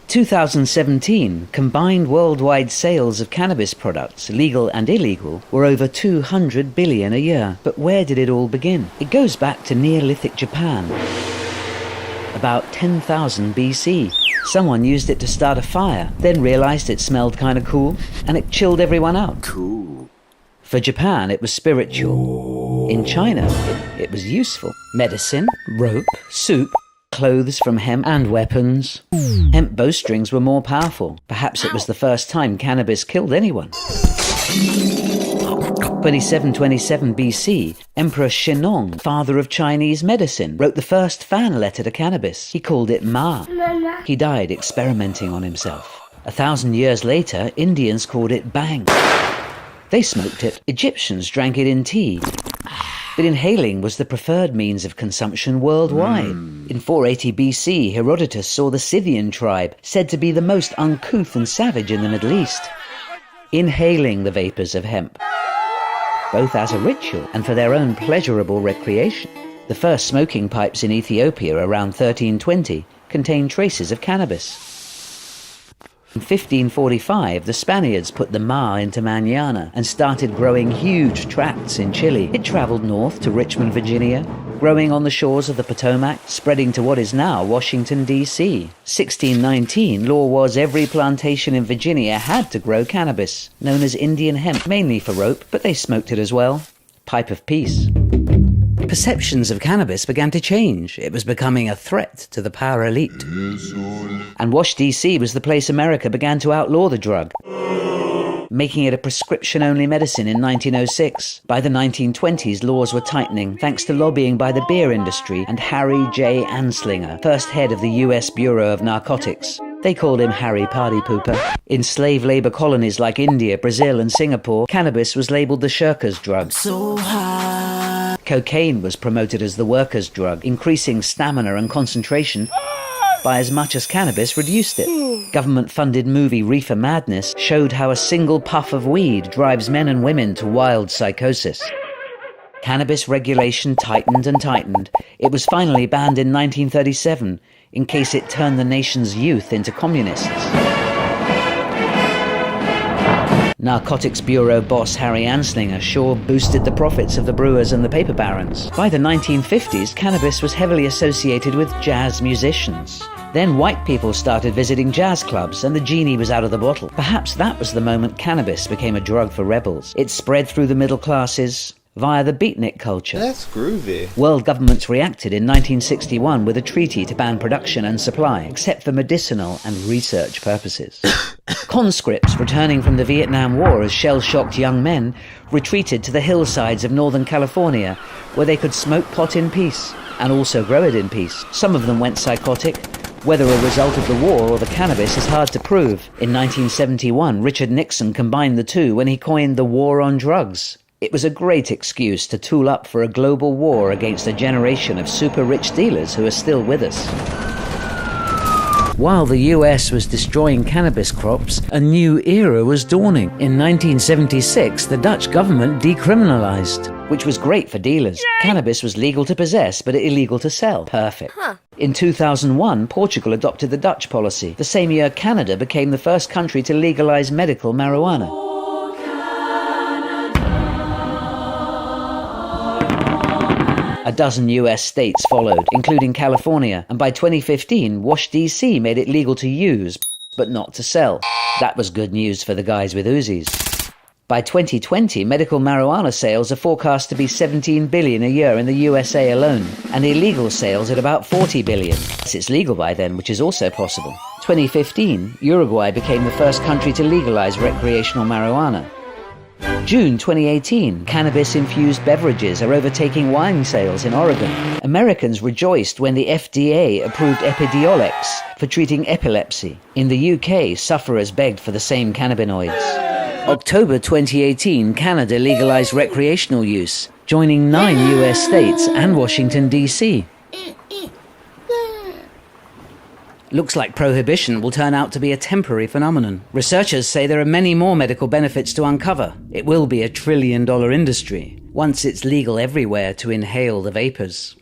2017, combined worldwide sales of cannabis products, legal and illegal, were over 200 billion a year. But where did it all begin? It goes back to Neolithic Japan, about 10,000 BC. Someone used it to start a fire, then realized it smelled kind of cool, and it chilled everyone out. Cool. For Japan, it was spiritual. In China, it was useful. Medicine, rope, soup, clothes from hemp, and weapons. Hemp bowstrings were more powerful. Perhaps it was the first time cannabis killed anyone. 2727 BC, Emperor Shennong, father of Chinese medicine, wrote the first fan letter to cannabis. He called it Ma. He died experimenting on himself. 1,000 years later, Indians called it Bang. They smoked it. Egyptians drank it in tea. But inhaling was the preferred means of consumption worldwide. In 480 BC, Herodotus saw the Scythian tribe, said to be the most uncouth and savage in the Middle East, inhaling the vapors of hemp, both as a ritual and for their own pleasurable recreation. The first smoking pipes in Ethiopia around 1320 contained traces of cannabis. In 1545, the Spaniards put the ma into manana and started growing huge tracts in Chile. It traveled north to Richmond, Virginia, growing on the shores of the Potomac, spreading to what is now Washington, D.C. 1619, law was every plantation in Virginia had to grow cannabis, known as Indian hemp, mainly for rope, but they smoked it as well. Pipe of peace. Perceptions of cannabis began to change. It was becoming a threat to the power elite. And Wash, D.C. was the place America began to outlaw the drug, making it a prescription-only medicine in 1906. By the 1920s, laws were tightening, thanks to lobbying by the beer industry and Harry J. Anslinger, first head of the U.S. Bureau of Narcotics. They called him Harry Party Pooper. In slave labor colonies like India, Brazil, and Singapore, cannabis was labeled the shirker's drug. So high. Cocaine was promoted as the worker's drug, increasing stamina and concentration by as much as cannabis reduced it. Government-funded movie Reefer Madness showed how a single puff of weed drives men and women to wild psychosis. Cannabis regulation tightened and tightened. It was finally banned in 1937, in case it turned the nation's youth into communists. Narcotics Bureau boss Harry Anslinger sure boosted the profits of the brewers and the paper barons. By the 1950s, cannabis was heavily associated with jazz musicians. Then white people started visiting jazz clubs and the genie was out of the bottle. Perhaps that was the moment cannabis became a drug for rebels. It spread through the middle classes via the beatnik culture. That's groovy. World governments reacted in 1961 with a treaty to ban production and supply, except for medicinal and research purposes. Conscripts returning from the Vietnam War as shell-shocked young men retreated to the hillsides of Northern California, where they could smoke pot in peace and also grow it in peace. Some of them went psychotic. Whether a result of the war or the cannabis is hard to prove. In 1971, Richard Nixon combined the two when he coined the war on drugs. It was a great excuse to tool up for a global war against a generation of super-rich dealers who are still with us. While the US was destroying cannabis crops, a new era was dawning. In 1976, the Dutch government decriminalized, which was great for dealers. Yay! Cannabis was legal to possess, but illegal to sell. Perfect. In 2001, Portugal adopted the Dutch policy. The same year, Canada became the first country to legalize medical marijuana. A dozen US states followed, including California, and by 2015, Wash, D.C. made it legal to use, but not to sell. That was good news for the guys with Uzis. By 2020, medical marijuana sales are forecast to be 17 billion a year in the USA alone, and illegal sales at about 40 billion. It's legal by then, which is also possible. 2015, Uruguay became the first country to legalize recreational marijuana. June 2018, cannabis-infused beverages are overtaking wine sales in Oregon. Americans rejoiced when the FDA approved Epidiolex for treating epilepsy. In the UK, sufferers begged for the same cannabinoids. October 2018, Canada legalized recreational use, joining 9 US states and Washington, D.C. Looks like prohibition will turn out to be a temporary phenomenon. Researchers say there are many more medical benefits to uncover. It will be a $1 trillion industry once it's legal everywhere to inhale the vapors.